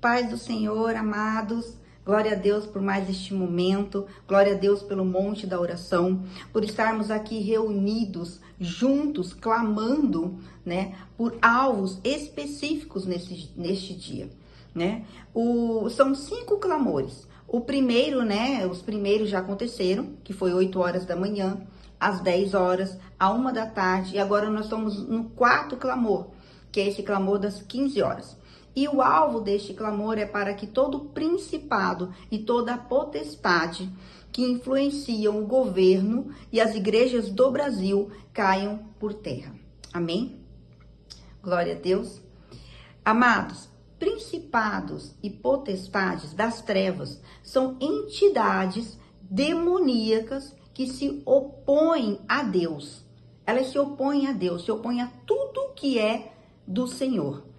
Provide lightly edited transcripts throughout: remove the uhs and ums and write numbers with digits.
Paz do Senhor, amados. Glória a Deus por mais este momento. Glória a Deus pelo monte da oração, por estarmos aqui reunidos, juntos, clamando, né, por alvos específicos neste dia, né? São 5 clamores. O primeiro, né, os primeiros já aconteceram, que foi 8 horas da manhã, às 10 horas, à 1 da tarde, e agora nós estamos no 4º clamor, que é esse clamor das 15 horas. E o alvo deste clamor é para que todo principado e toda potestade que influenciam o governo e as igrejas do Brasil caiam por terra. Amém? Glória a Deus. Amados, principados e potestades das trevas são entidades demoníacas que se opõem a Deus. Elas se opõem a Deus, se opõem a tudo que é do Senhor.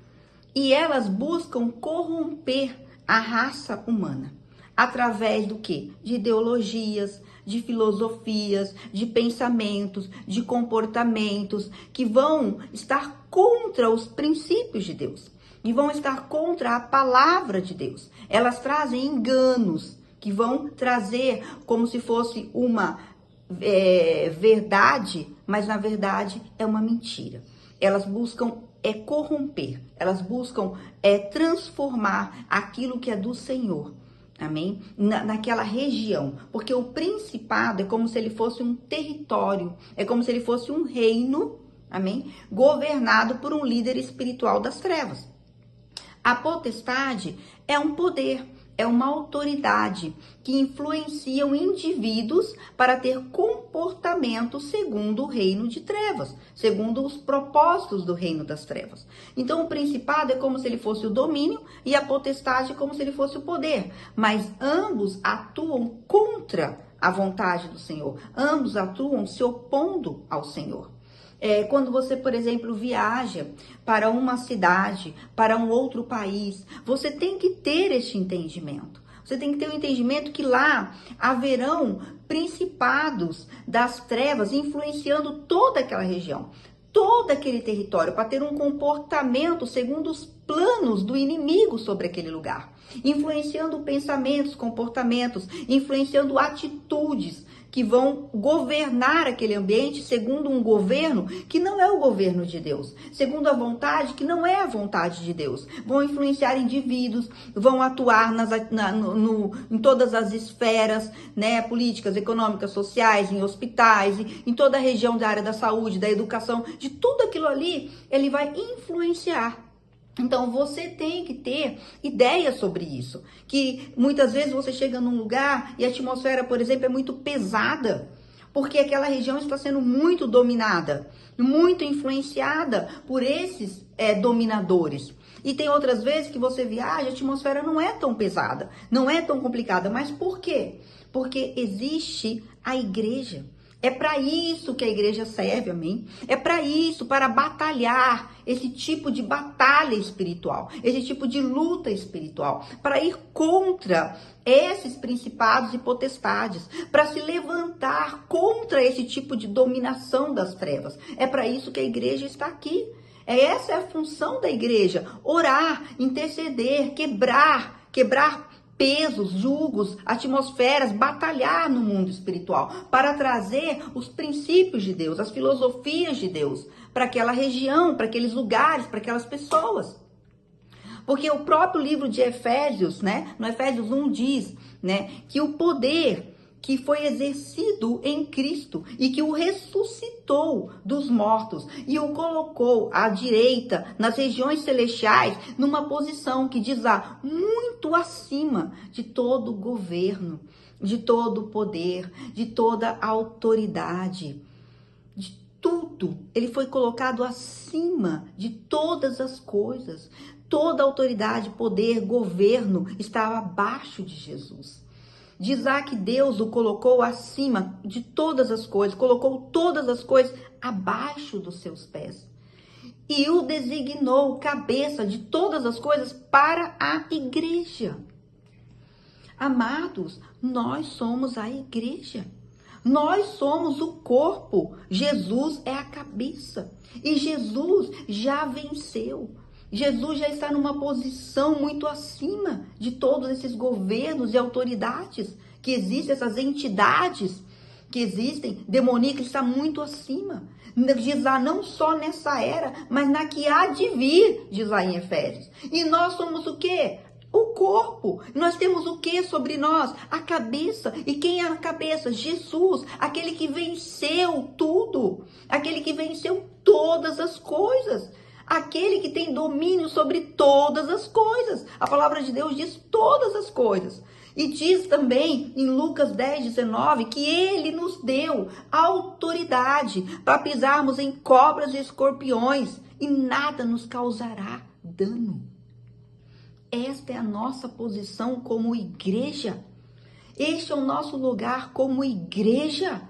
E elas buscam corromper a raça humana. Através do quê? De ideologias, de filosofias, de pensamentos, de comportamentos que vão estar contra os princípios de Deus. E vão estar contra a palavra de Deus. Elas trazem enganos que vão trazer como se fosse uma verdade, mas na verdade é uma mentira. Elas buscam corromper, elas buscam transformar aquilo que é do Senhor, amém? Naquela região, porque o principado é como se ele fosse um território, é como se ele fosse um reino, amém? Governado por um líder espiritual das trevas. A potestade é um poder, é uma autoridade que influenciam indivíduos para ter comportamento segundo o reino de trevas, segundo os propósitos do reino das trevas. Então o principado é como se ele fosse o domínio e a potestade é como se ele fosse o poder, mas ambos atuam contra a vontade do Senhor, ambos atuam se opondo ao Senhor. Quando você, por exemplo, viaja para uma cidade, para um outro país, você tem que ter este entendimento. Você tem que ter um entendimento que lá haverão principados das trevas influenciando toda aquela região, todo aquele território, para ter um comportamento segundo os planos do inimigo sobre aquele lugar, influenciando pensamentos, comportamentos, influenciando atitudes que vão governar aquele ambiente segundo um governo que não é o governo de Deus, segundo a vontade que não é a vontade de Deus. Vão influenciar indivíduos, vão atuar em todas as esferas, né, políticas, econômicas, sociais, em hospitais, em toda a região da área da saúde, da educação, de tudo aquilo ali, ele vai influenciar. Então, você tem que ter ideia sobre isso, que muitas vezes você chega num lugar e a atmosfera, por exemplo, é muito pesada, porque aquela região está sendo muito dominada, muito influenciada por esses dominadores. E tem outras vezes que você viaja, a atmosfera não é tão pesada, não é tão complicada, mas por quê? Porque existe a igreja. É para isso que a igreja serve, amém? É para isso, para batalhar esse tipo de batalha espiritual, esse tipo de luta espiritual, para ir contra esses principados e potestades, para se levantar contra esse tipo de dominação das trevas. É para isso que a igreja está aqui. Essa é a função da igreja: orar, interceder, quebrar pesos, julgos, atmosferas, batalhar no mundo espiritual para trazer os princípios de Deus, as filosofias de Deus para aquela região, para aqueles lugares, para aquelas pessoas. Porque o próprio livro de Efésios, né, no Efésios 1 diz, né, que o poder que foi exercido em Cristo e que o ressuscitou dos mortos e o colocou à direita, nas regiões celestiais, numa posição que diz lá, muito acima de todo governo, de todo poder, de toda autoridade, de tudo. Ele foi colocado acima de todas as coisas. Toda autoridade, poder, governo estava abaixo de Jesus. Diz lá que Deus o colocou acima de todas as coisas, colocou todas as coisas abaixo dos seus pés. E o designou cabeça de todas as coisas para a igreja. Amados, nós somos a igreja. Nós somos o corpo. Jesus é a cabeça. E Jesus já venceu. Jesus já está numa posição muito acima de todos esses governos e autoridades que existem, essas entidades que existem, demoníacas, está muito acima. Diz lá, não só nessa era, mas na que há de vir, diz lá em Efésios. E nós somos o quê? O corpo. Nós temos o que sobre nós? A cabeça. E quem é a cabeça? Jesus, aquele que venceu tudo, aquele que venceu todas as coisas, aquele que tem domínio sobre todas as coisas. A palavra de Deus diz todas as coisas. E diz também em Lucas 10:19 que ele nos deu autoridade para pisarmos em cobras e escorpiões e nada nos causará dano. Esta é a nossa posição como igreja. Este é o nosso lugar como igreja,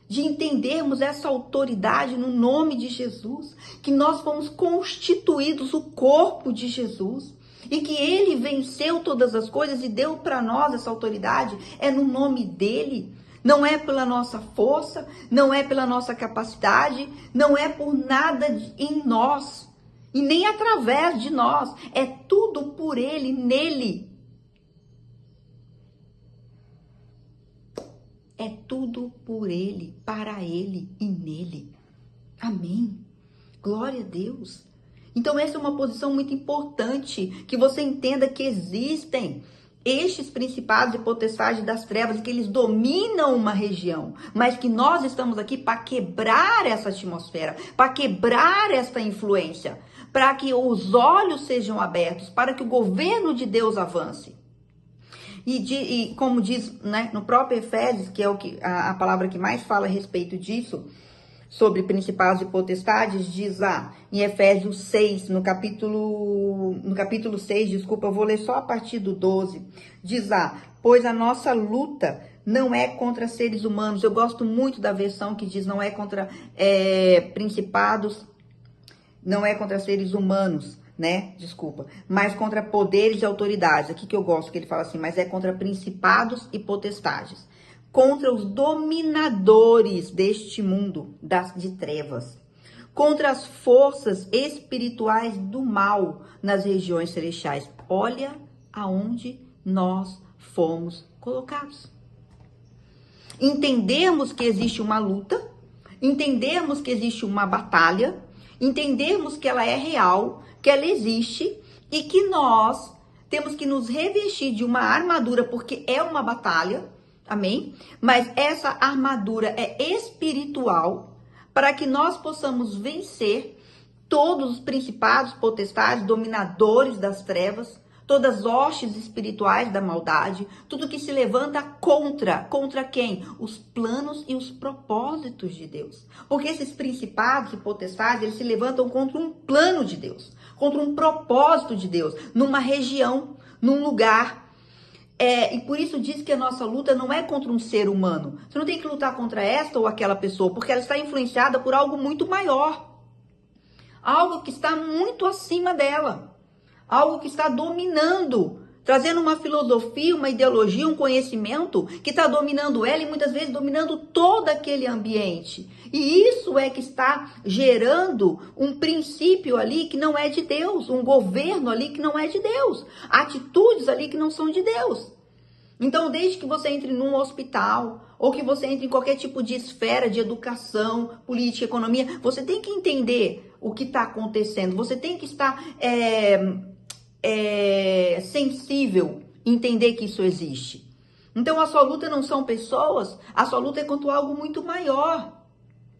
de entendermos essa autoridade no nome de Jesus, que nós fomos constituídos o corpo de Jesus e que ele venceu todas as coisas e deu para nós essa autoridade, é no nome dele. Não é pela nossa força, não é pela nossa capacidade, não é por nada em nós e nem através de nós, é tudo por ele, nele. É tudo por ele, para ele e nele. Amém. Glória a Deus. Então essa é uma posição muito importante, que você entenda que existem estes principados e potestades das trevas, que eles dominam uma região, mas que nós estamos aqui para quebrar essa atmosfera, para quebrar essa influência, para que os olhos sejam abertos, para que o governo de Deus avance. E como diz, né, no próprio Efésios, que é a palavra que mais fala a respeito disso, sobre principados e potestades, diz lá em Efésios 6, no capítulo 6, desculpa, eu vou ler só a partir do 12, diz lá, pois a nossa luta não é contra seres humanos. Eu gosto muito da versão que diz não é contra principados, não é contra seres humanos, né? Desculpa, mas contra poderes e autoridades. Aqui que eu gosto, que ele fala assim, mas é contra principados e potestades, contra os dominadores deste mundo de trevas, contra as forças espirituais do mal nas regiões celestiais. Olha aonde nós fomos colocados. Entendermos que existe uma luta, entendermos que existe uma batalha, entendermos que ela é real, que ela existe e que nós temos que nos revestir de uma armadura, porque é uma batalha, amém? Mas essa armadura é espiritual para que nós possamos vencer todos os principados, potestades, dominadores das trevas, todas as hostes espirituais da maldade, tudo que se levanta contra quem? Os planos e os propósitos de Deus. Porque esses principados e potestades, eles se levantam contra um plano de Deus, contra um propósito de Deus, numa região, num lugar. E por isso diz que a nossa luta não é contra um ser humano. Você não tem que lutar contra esta ou aquela pessoa, porque ela está influenciada por algo muito maior. Algo que está muito acima dela. Algo que está dominando, trazendo uma filosofia, uma ideologia, um conhecimento que está dominando ela e muitas vezes dominando todo aquele ambiente. E isso é que está gerando um princípio ali que não é de Deus, um governo ali que não é de Deus, atitudes ali que não são de Deus. Então, desde que você entre num hospital ou que você entre em qualquer tipo de esfera de educação, política, economia, você tem que entender o que está acontecendo, você tem que estar sensível, entender que isso existe. Então a sua luta não são pessoas, a sua luta é contra algo muito maior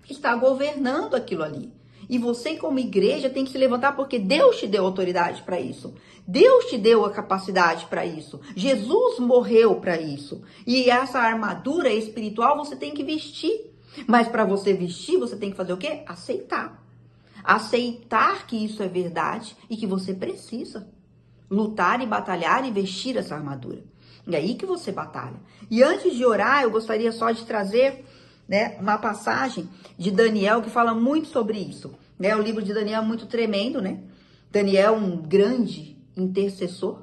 que está governando aquilo ali. E você como igreja tem que se levantar porque Deus te deu autoridade para isso. Deus te deu a capacidade para isso. Jesus morreu para isso. E essa armadura espiritual você tem que vestir. Mas para você vestir, você tem que fazer o quê? Aceitar. Aceitar que isso é verdade e que você precisa lutar e batalhar e vestir essa armadura. É aí que você batalha. E antes de orar, eu gostaria só de trazer, né, uma passagem de Daniel que fala muito sobre isso. Né? O livro de Daniel é muito tremendo, né? Daniel, um grande intercessor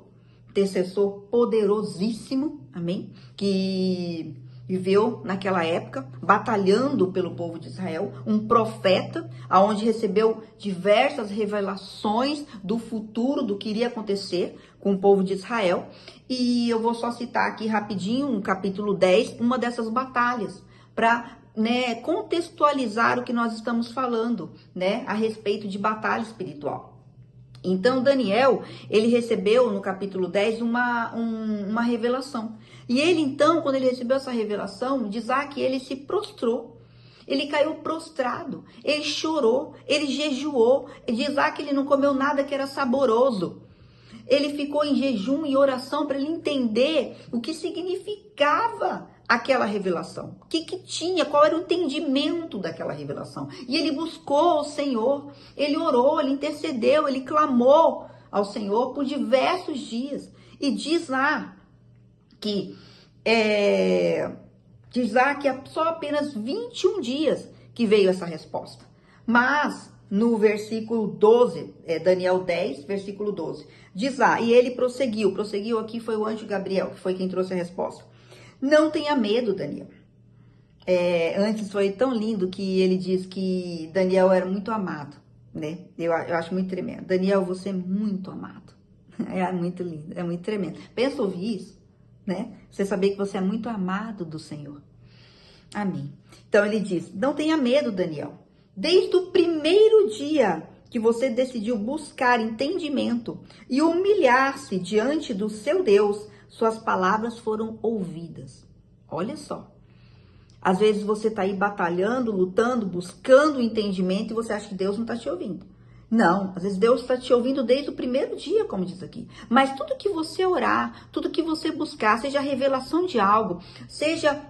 poderosíssimo, amém? Que viveu naquela época, batalhando pelo povo de Israel, um profeta, aonde recebeu diversas revelações do futuro, do que iria acontecer com o povo de Israel. E eu vou só citar aqui rapidinho, no capítulo 10, uma dessas batalhas, para contextualizar o que nós estamos falando, a respeito de batalha espiritual. Então, Daniel, ele recebeu no capítulo 10 uma revelação. E ele, então, quando ele recebeu essa revelação, diz que ele se prostrou. Ele caiu prostrado, ele chorou, ele jejuou. Diz que ele não comeu nada que era saboroso. Ele ficou em jejum e oração para ele entender o que significava aquela revelação. O que tinha, qual era o entendimento daquela revelação. E ele buscou o Senhor, ele orou, ele intercedeu, ele clamou ao Senhor por diversos dias. E diz lá que só apenas 21 dias que veio essa resposta. Mas no versículo 12, Daniel 10, versículo 12, diz lá, e ele prosseguiu aqui foi o anjo Gabriel, que foi quem trouxe a resposta. Não tenha medo, Daniel. Antes foi tão lindo que ele diz que Daniel era muito amado, né? Eu acho muito tremendo. Daniel, você é muito amado. É muito lindo, é muito tremendo. Pensa ouvir isso, né? Você saber que você é muito amado do Senhor. Amém. Então ele diz, não tenha medo, Daniel. Desde o primeiro dia que você decidiu buscar entendimento e humilhar-se diante do seu Deus, suas palavras foram ouvidas. Olha só. Às vezes você está aí batalhando, lutando, buscando entendimento e você acha que Deus não está te ouvindo. Não, às vezes Deus está te ouvindo desde o primeiro dia, como diz aqui. Mas tudo que você orar, tudo que você buscar, seja a revelação de algo, seja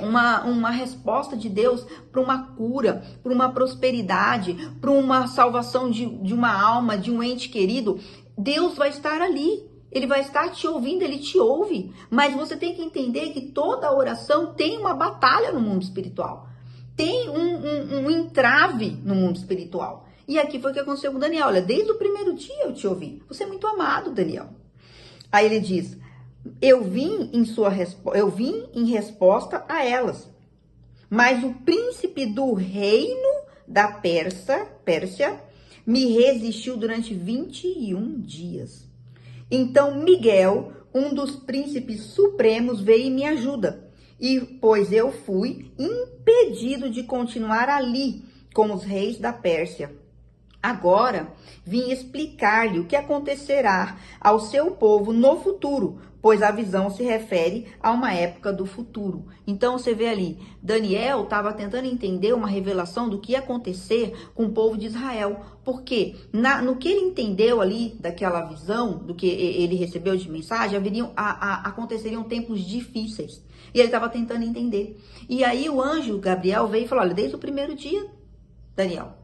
uma resposta de Deus para uma cura, para uma prosperidade, para uma salvação de uma alma, de um ente querido, Deus vai estar ali. Ele vai estar te ouvindo, ele te ouve. Mas você tem que entender que toda oração tem uma batalha no mundo espiritual. Tem um entrave no mundo espiritual. E aqui foi o que aconteceu com Daniel. Olha, desde o primeiro dia eu te ouvi. Você é muito amado, Daniel. Aí ele diz, eu vim em resposta a elas. Mas o príncipe do reino da Pérsia me resistiu durante 21 dias. Então Miguel, um dos príncipes supremos, veio e me ajuda. E pois eu fui impedido de continuar ali com os reis da Pérsia. Agora vim explicar-lhe o que acontecerá ao seu povo no futuro, pois a visão se refere a uma época do futuro. Então você vê ali, Daniel estava tentando entender uma revelação do que ia acontecer com o povo de Israel. Porque no que ele entendeu ali daquela visão, do que ele recebeu de mensagem, aconteceriam tempos difíceis. E ele estava tentando entender. E aí o anjo Gabriel veio e falou, olha, desde o primeiro dia, Daniel,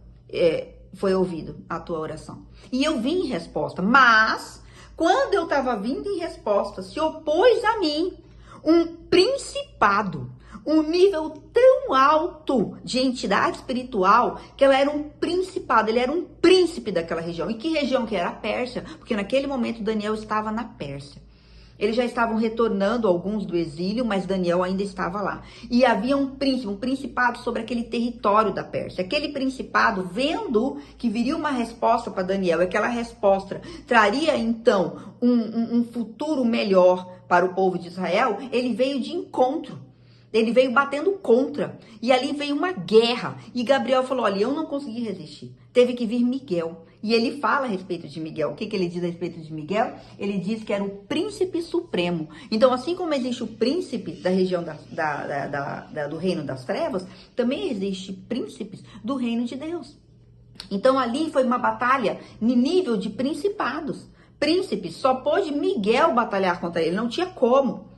foi ouvido a tua oração. E eu vim em resposta, mas quando eu estava vindo em resposta, se opôs a mim um principado, um nível tão alto de entidade espiritual, que ela era um principado, ele era um príncipe daquela região. E que região que era? A Pérsia, porque naquele momento Daniel estava na Pérsia. Eles já estavam retornando, alguns do exílio, mas Daniel ainda estava lá. E havia um príncipe, um principado sobre aquele território da Pérsia. Aquele principado, vendo que viria uma resposta para Daniel, aquela resposta traria então um futuro melhor para o povo de Israel, ele veio de encontro. Ele veio batendo contra. E ali veio uma guerra. E Gabriel falou, olha, eu não consegui resistir. Teve que vir Miguel. E ele fala a respeito de Miguel. O que ele diz a respeito de Miguel? Ele diz que era o príncipe supremo. Então, assim como existe o príncipe da região do reino das trevas, também existe príncipes do reino de Deus. Então, ali foi uma batalha em nível de principados. Príncipes, só pôde Miguel batalhar contra ele, não tinha como.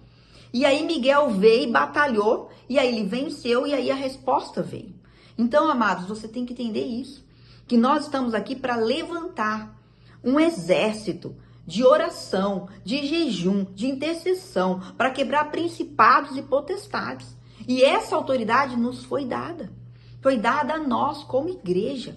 E aí Miguel veio e batalhou, e aí ele venceu, e aí a resposta veio. Então, amados, você tem que entender isso. Que nós estamos aqui para levantar um exército de oração, de jejum, de intercessão, para quebrar principados e potestades. E essa autoridade nos foi dada. Foi dada a nós como igreja.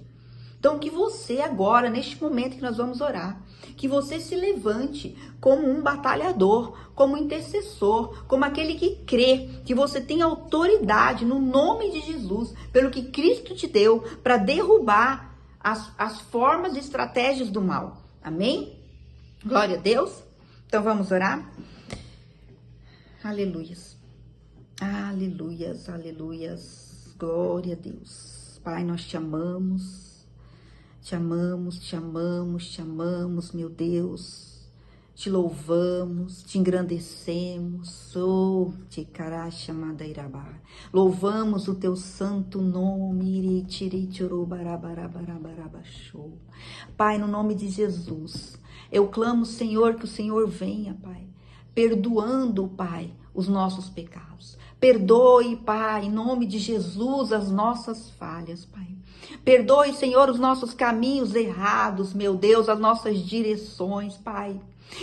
Então, que você agora, neste momento que nós vamos orar, que você se levante como um batalhador, como intercessor, como aquele que crê, que você tem autoridade no nome de Jesus, pelo que Cristo te deu, para derrubar as formas e estratégias do mal. Amém? Glória a Deus. Então, vamos orar? Aleluias. Aleluias, aleluias. Glória a Deus. Pai, nós te amamos. Te amamos, te amamos, te amamos, meu Deus. Te louvamos, te engrandecemos. Oh, te caracha madairabá. Louvamos o teu santo nome. Pai, no nome de Jesus, eu clamo, Senhor, que o Senhor venha, Pai, perdoando, Pai, os nossos pecados. Perdoe, Pai, em nome de Jesus, as nossas falhas, Pai. Perdoe, Senhor, os nossos caminhos errados, meu Deus, as nossas direções, Pai.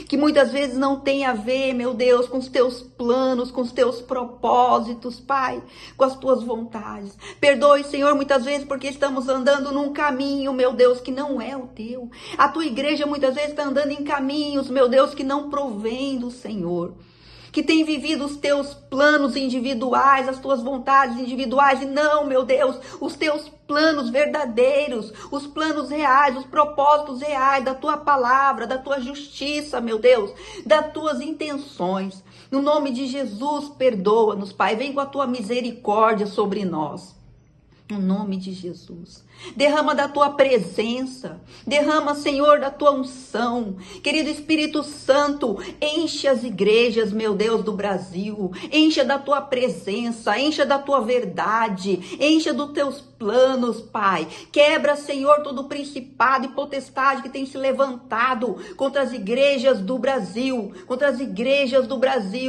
Que muitas vezes não tem a ver, meu Deus, com os teus planos, com os teus propósitos, Pai, com as tuas vontades. Perdoe, Senhor, muitas vezes porque estamos andando num caminho, meu Deus, que não é o teu. A tua igreja muitas vezes está andando em caminhos, meu Deus, que não provém do Senhor. Que tem vivido os teus planos individuais, as tuas vontades individuais, e não, meu Deus, os teus planos verdadeiros, os planos reais, os propósitos reais da tua palavra, da tua justiça, meu Deus, das tuas intenções. No nome de Jesus, perdoa-nos, Pai, vem com a tua misericórdia sobre nós. No nome de Jesus. Derrama da tua presença, derrama, Senhor, da tua unção. Querido Espírito Santo, enche as igrejas, meu Deus, do Brasil. Encha da tua presença, encha da tua verdade, encha dos teus planos, Pai. Quebra, Senhor, todo principado e potestade que tem se levantado contra as igrejas do Brasil,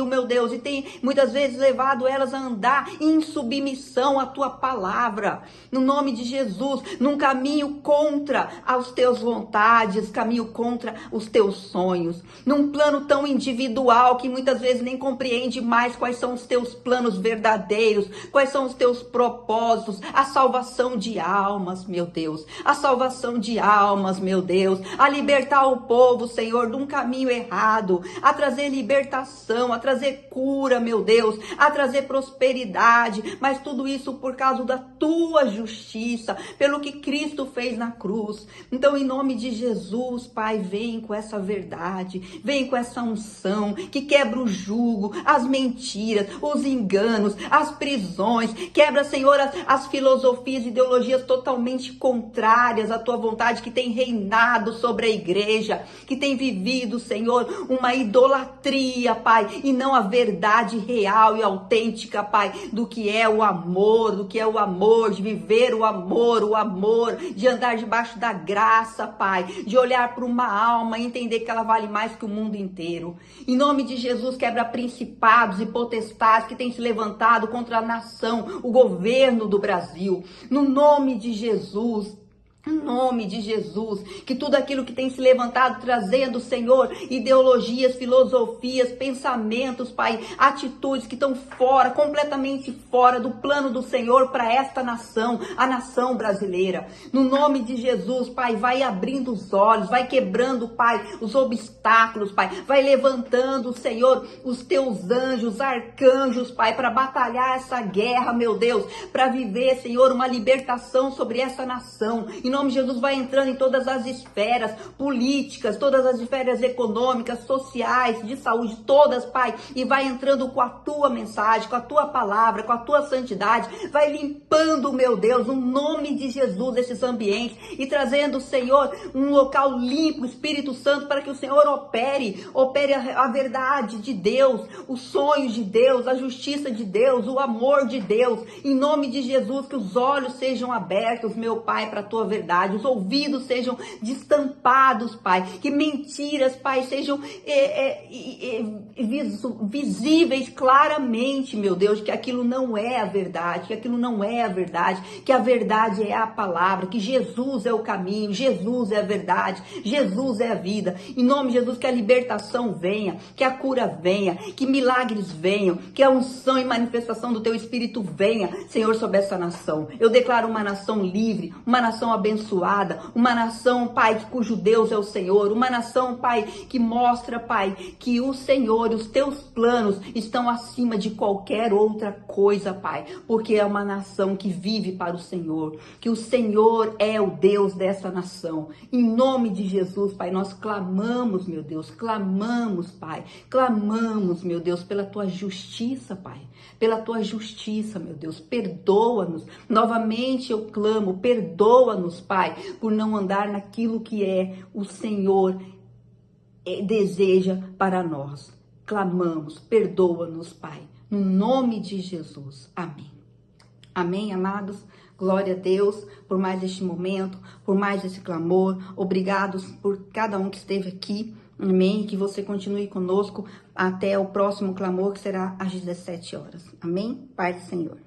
meu Deus, e tem muitas vezes levado elas a andar em submissão à tua palavra. No nome de Jesus, num caminho contra as teus vontades, caminho contra os teus sonhos, num plano tão individual que muitas vezes nem compreende mais quais são os teus planos verdadeiros, quais são os teus propósitos, a salvação de almas, meu Deus, a salvação de almas, meu Deus, a libertar o povo, Senhor, de um caminho errado, a trazer libertação, a trazer cura, meu Deus, a trazer prosperidade, mas tudo isso por causa da tua justiça, pelo que Cristo fez na cruz. Então, em nome de Jesus, Pai, vem com essa verdade, vem com essa unção que quebra o jugo, as mentiras, os enganos, as prisões, quebra, Senhor, as filosofias e ideologias totalmente contrárias à tua vontade que tem reinado sobre a igreja, que tem vivido, Senhor, uma idolatria, Pai, e não a verdade real e autêntica, Pai, do que é o amor, de viver o amor, de andar debaixo da graça, Pai, de olhar para uma alma e entender que ela vale mais que o mundo inteiro. Em nome de Jesus, quebra principados e potestades que têm se levantado contra a nação, o governo do Brasil. No nome de Jesus, em nome de Jesus, que tudo aquilo que tem se levantado trazendo, Senhor, ideologias, filosofias, pensamentos, Pai, atitudes que estão fora, completamente fora do plano do Senhor para esta nação, a nação brasileira. No nome de Jesus, Pai, vai abrindo os olhos, vai quebrando, Pai, os obstáculos, Pai, vai levantando, Senhor, os teus anjos, arcanjos, Pai, para batalhar essa guerra, meu Deus, para viver, Senhor, uma libertação sobre essa nação. Em nome de Jesus, vai entrando em todas as esferas políticas, todas as esferas econômicas, sociais, de saúde, todas, Pai, e vai entrando com a tua mensagem, com a tua palavra, com a tua santidade, vai limpando, meu Deus, no nome de Jesus, esses ambientes e trazendo, Senhor, um local limpo, Espírito Santo, para que o Senhor opere a verdade de Deus, os sonhos de Deus, a justiça de Deus, o amor de Deus, em nome de Jesus, que os olhos sejam abertos, meu Pai, para a tua verdade, os ouvidos sejam destampados, Pai, que mentiras, Pai, sejam visíveis claramente, meu Deus, que aquilo não é a verdade, que a verdade é a palavra, que Jesus é o caminho, Jesus é a verdade, Jesus é a vida. Em nome de Jesus, que a libertação venha, que a cura venha, que milagres venham, que a unção e manifestação do teu Espírito venha, Senhor, sobre essa nação. Eu declaro uma nação livre, uma nação abençoada, abençoada, uma nação, Pai, cujo Deus é o Senhor, uma nação, Pai, que mostra, Pai, que o Senhor, os teus planos estão acima de qualquer outra coisa, Pai, porque é uma nação que vive para o Senhor, que o Senhor é o Deus dessa nação. Em nome de Jesus, Pai, nós clamamos, meu Deus, clamamos, Pai, clamamos, meu Deus, pela tua justiça, Pai, pela tua justiça, meu Deus, perdoa-nos. Novamente eu clamo, perdoa-nos, Pai, por não andar naquilo que o Senhor deseja para nós. Clamamos, perdoa-nos, Pai, no nome de Jesus. Amém. Amém, amados? Glória a Deus por mais este momento, por mais esse clamor. Obrigados por cada um que esteve aqui. Amém? Que você continue conosco até o próximo clamor, que será às 17 horas. Amém? Pai do Senhor.